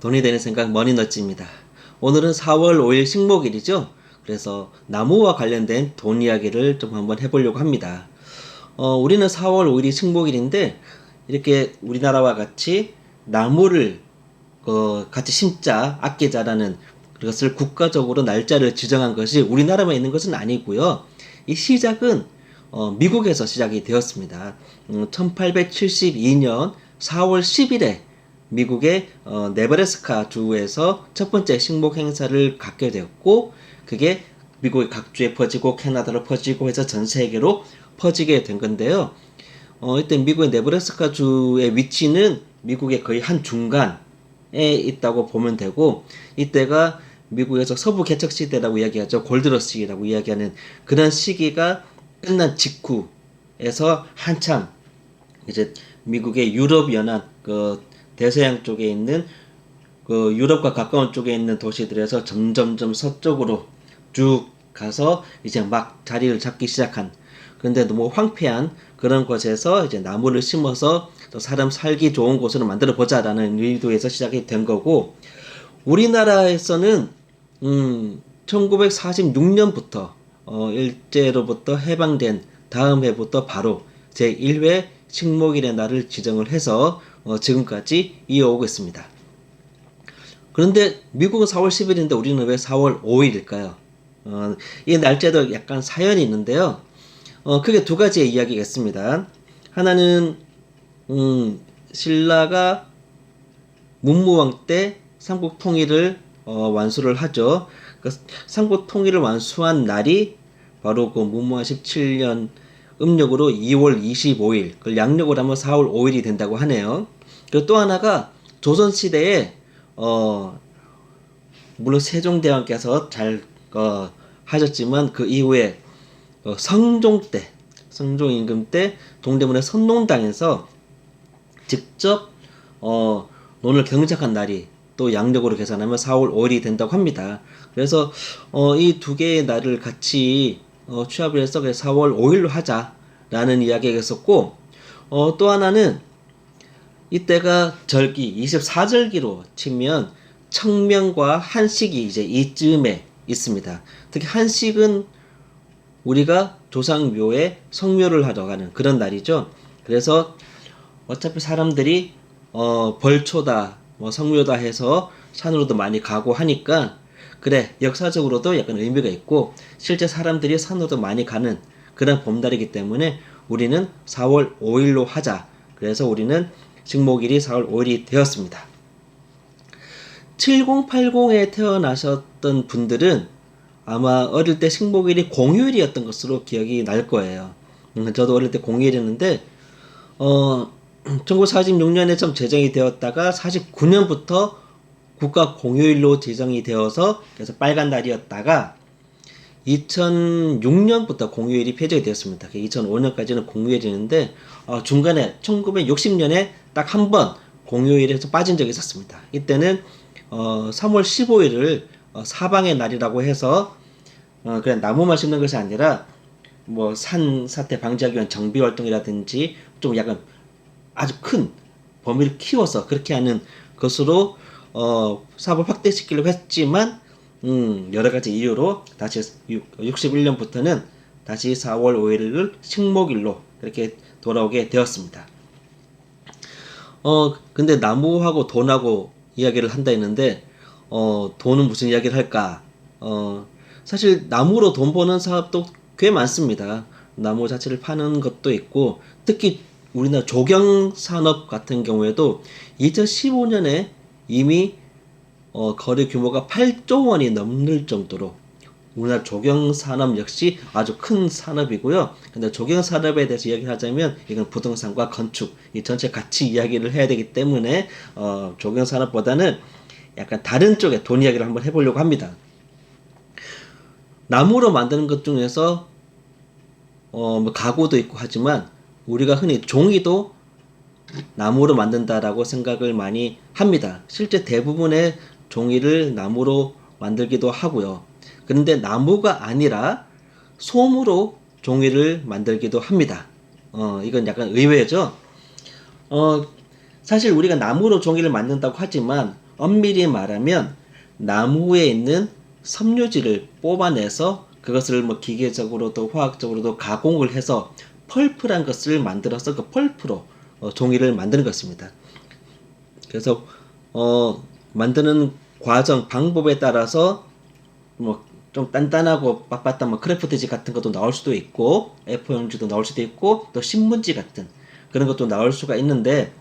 돈이 되는 생각 머니너지입니다. 오늘은 4월 5일 식목일이죠. 그래서 나무와 관련된 돈 이야기를 좀 한번 해보려고 합니다. 우리는 4월 5일이 식목일인데 이렇게 우리나라와 같이 나무를 같이 심자, 아끼자라는 그것을 국가적으로 날짜를 지정한 것이 우리나라만 있는 것은 아니고요. 이 시작은 미국에서 시작이 되었습니다. 1872년 4월 10일에 미국의 네브래스카 주에서 첫 번째 식목 행사를 갖게 되었고, 그게 미국의 각주에 퍼지고 캐나다로 퍼지고 해서 전 세계로 퍼지게 된 건데요. 이때 미국의 네브래스카 주의 위치는 미국의 거의 한 중간에 있다고 보면 되고, 이때가 미국에서 서부 개척 시대라고 이야기하죠. 골드러시라고 이야기하는 그런 시기가 끝난 직후에서 한참 이제 미국의 유럽 연안 대서양 쪽에 있는 유럽과 가까운 쪽에 있는 도시들에서 점점점 서쪽으로 쭉 가서 이제 막 자리를 잡기 시작한, 그런데 너무 황폐한 그런 곳에서 이제 나무를 심어서 또 사람 살기 좋은 곳으로 만들어 보자라는 의도에서 시작이 된 거고, 우리나라에서는 1946년부터 일제로부터 해방된 다음 해부터 바로 제1회 식목일의 날을 지정을 해서 지금까지 이어오고 있습니다. 그런데 미국은 4월 10일인데 우리는 왜 4월 5일일까요? 이 날짜도 약간 사연이 있는데요. 크게 두 가지의 이야기가 있습니다. 하나는 신라가 문무왕 때 삼국 통일을 완수를 하죠. 그 삼국 통일을 완수한 날이 바로 그 문무왕 17년 음력으로 2월 25일, 그걸 양력으로 하면 4월 5일이 된다고 하네요. 그리고 또 하나가 조선시대에 물론 세종대왕께서 잘 하셨지만 그 이후에 성종 때, 성종 임금 때 동대문의 선농당에서 직접 논을 경작한 날이 또 양력으로 계산하면 4월 5일이 된다고 합니다. 그래서 이 두 개의 날을 같이 취합을 해서 4월 5일로 하자라는 이야기가 있었고, 또 하나는 이때가 절기 24절기로 치면 청명과 한식이 이제 이쯤에 있습니다. 특히 한식은 우리가 조상묘에 성묘를 하러 가는 그런 날이죠. 그래서 어차피 사람들이 벌초다 뭐 성묘다 해서 산으로도 많이 가고 하니까, 그래 역사적으로도 약간 의미가 있고 실제 사람들이 산으로도 많이 가는 그런 봄날이기 때문에 우리는 4월 5일로 하자. 그래서 우리는 식목일이 4월 5일이 되었습니다. 7080에 태어나셨던 분들은 아마 어릴 때 식목일이 공휴일이었던 것으로 기억이 날 거예요. 저도 어릴 때 공휴일이었는데 1946년에 좀 제정이 되었다가 49년부터 국가 공휴일로 제정이 되어서 그래서 빨간 날이었다가 2006년부터 공휴일이 폐지가 되었습니다. 2005년까지는 공휴일이었는데 중간에 1960년에 딱 한 번 공휴일에서 빠진 적이 있었습니다. 이때는 3월 15일을 사방의 날이라고 해서 그냥 나무만 심는 것이 아니라 뭐 산사태 방지하기 위한 정비 활동이라든지 좀 약간 아주 큰 범위를 키워서 그렇게 하는 것으로 사업을 확대시키려고 했지만 여러 가지 이유로 다시 61년부터는 다시 4월 5일을 식목일로 이렇게 돌아오게 되었습니다. 근데 나무하고 돈하고 이야기를 한다 했는데 돈은 무슨 이야기를 할까? 사실 나무로 돈 버는 사업도 꽤 많습니다. 나무 자체를 파는 것도 있고, 특히 우리나라 조경 산업 같은 경우에도 2015년에 이미 거래 규모가 8조 원이 넘는 정도로 우리나라 조경 산업 역시 아주 큰 산업이고요. 근데 조경 산업에 대해서 이야기하자면 이건 부동산과 건축 이 전체 같이 이야기를 해야 되기 때문에 조경 산업보다는 약간 다른 쪽의 돈 이야기를 한번 해보려고 합니다. 나무로 만드는 것 중에서 뭐 가구도 있고 하지만 우리가 흔히 종이도 나무로 만든다라고 생각을 많이 합니다. 실제 대부분의 종이를 나무로 만들기도 하고요. 그런데 나무가 아니라 솜으로 종이를 만들기도 합니다. 이건 약간 의외죠. 사실 우리가 나무로 종이를 만든다고 하지만 엄밀히 말하면 나무에 있는 섬유질을 뽑아내서 그것을 뭐 기계적으로도 화학적으로도 가공을 해서 펄프란 것을 만들어서 그 펄프로 종이를 만드는 것입니다. 그래서 만드는 과정 방법에 따라서 뭐 좀 단단하고 빳빳한 뭐 크래프트지 같은 것도 나올 수도 있고 A4용지도 나올 수도 있고 또 신문지 같은 그런 것도 나올 수가 있는데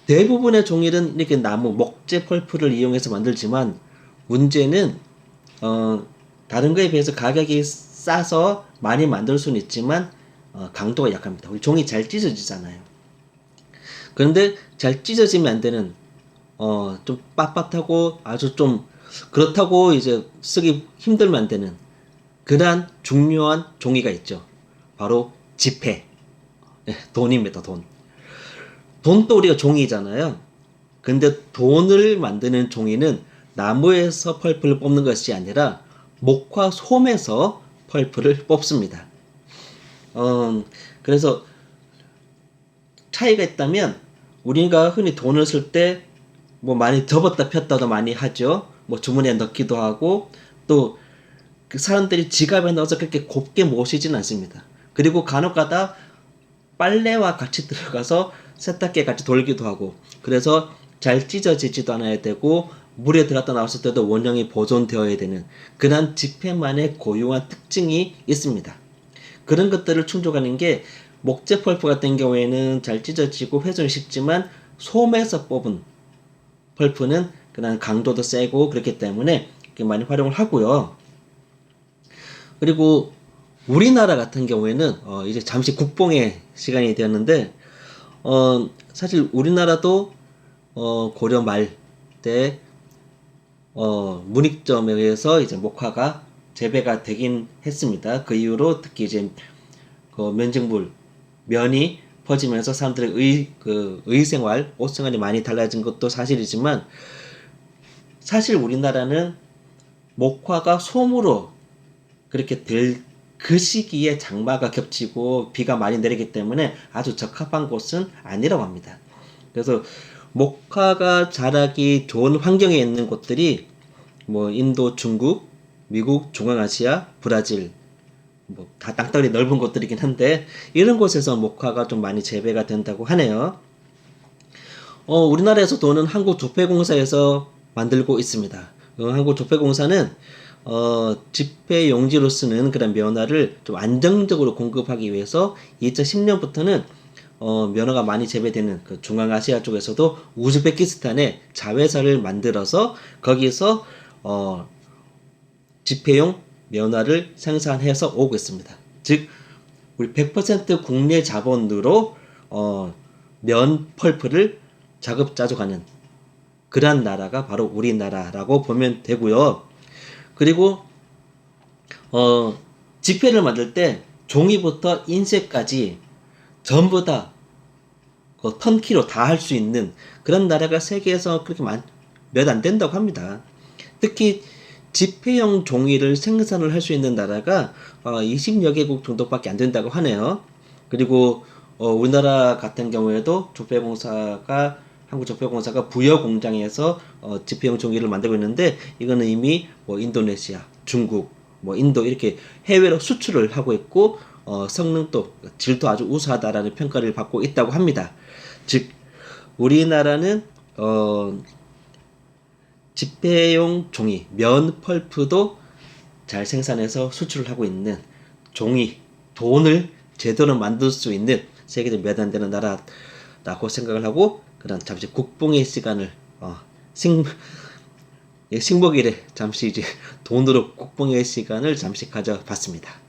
대부분의 종이는 이렇게 나무 목재 펄프를 이용해서 만들지만 문제는 다른 거에 비해서 가격이 싸서 많이 만들 수는 있지만 강도가 약합니다. 우리 종이 잘 찢어지잖아요. 그런데 잘 찢어지면 안 되는 좀 빳빳하고 아주 좀 그렇다고 이제 쓰기 힘들면 안 되는 그러한 중요한 종이가 있죠. 바로 지폐, 돈입니다. 돈. 돈도 우리가 종이잖아요. 근데 돈을 만드는 종이는 나무에서 펄프를 뽑는 것이 아니라 목화 솜에서 펄프를 뽑습니다. 그래서 차이가 있다면 우리가 흔히 돈을 쓸 때 뭐 많이 접었다 폈다도 많이 하죠. 뭐 주머니에 넣기도 하고 또 그 사람들이 지갑에 넣어서 그렇게 곱게 모시진 않습니다. 그리고 간혹가다 빨래와 같이 들어가서 세탁기에 같이 돌기도 하고 그래서 잘 찢어지지도 않아야 되고 물에 들어갔다 나왔을 때도 원형이 보존되어야 되는 그런 지폐만의 고유한 특징이 있습니다. 그런 것들을 충족하는 게 목재 펄프 같은 경우에는 잘 찢어지고 훼손이 쉽지만 솜에서 뽑은 펄프는 그냥 강도도 세고 그렇기 때문에 많이 활용을 하고요. 그리고 우리나라 같은 경우에는 이제 잠시 국뽕의 시간이 되었는데 사실 우리나라도 고려 말 때 문익점에 의해서 이제 목화가 재배가 되긴 했습니다. 그 이후로 특히 이제 그 면직물 면이 퍼지면서 사람들의 의생활, 옷생활이 많이 달라진 것도 사실이지만 사실 우리나라는 목화가 솜으로 그렇게 될 그 시기에 장마가 겹치고 비가 많이 내리기 때문에 아주 적합한 곳은 아니라고 합니다. 그래서 목화가 자라기 좋은 환경에 있는 곳들이 뭐 인도, 중국, 미국, 중앙아시아, 브라질 뭐 다 땅덩이 넓은 곳들이긴 한데 이런 곳에서 목화가 좀 많이 재배가 된다고 하네요. 우리나라에서 도는 한국조폐공사에서 만들고 있습니다. 한국조폐공사는 지폐 용지로 쓰는 그런 면화를 좀 안정적으로 공급하기 위해서 2010년부터는 면화가 많이 재배되는 그 중앙아시아 쪽에서도 우즈베키스탄에 자회사를 만들어서 거기서 지폐용 면화를 생산해서 오고 있습니다. 즉 우리 100% 국내 자본으로 면 펄프를 자급자족하는 그러한 나라가 바로 우리나라라고 보면 되고요. 그리고 지폐를 만들 때 종이부터 인쇄까지 전부 다 그 턴키로 다 할 수 있는 그런 나라가 세계에서 그렇게 몇 안 된다고 합니다. 특히 지폐용 종이를 생산을 할 수 있는 나라가 20여 개국 정도밖에 안 된다고 하네요. 그리고 우리나라 같은 경우에도 한국조폐공사가 부여 공장에서 지폐용 종이를 만들고 있는데 이거는 이미 뭐 인도네시아, 중국, 뭐 인도 이렇게 해외로 수출을 하고 있고 성능도 질도 아주 우수하다라는 평가를 받고 있다고 합니다. 즉 우리나라는 지폐용 종이, 면 펄프도 잘 생산해서 수출을 하고 있는 종이, 돈을 제대로 만들 수 있는 세계적 몇 안 되는 나라라고 생각을 하고 그런 잠시 국뽕의 시간을 식목일에 잠시 이제 돈으로 국뽕의 시간을 잠시 가져봤습니다.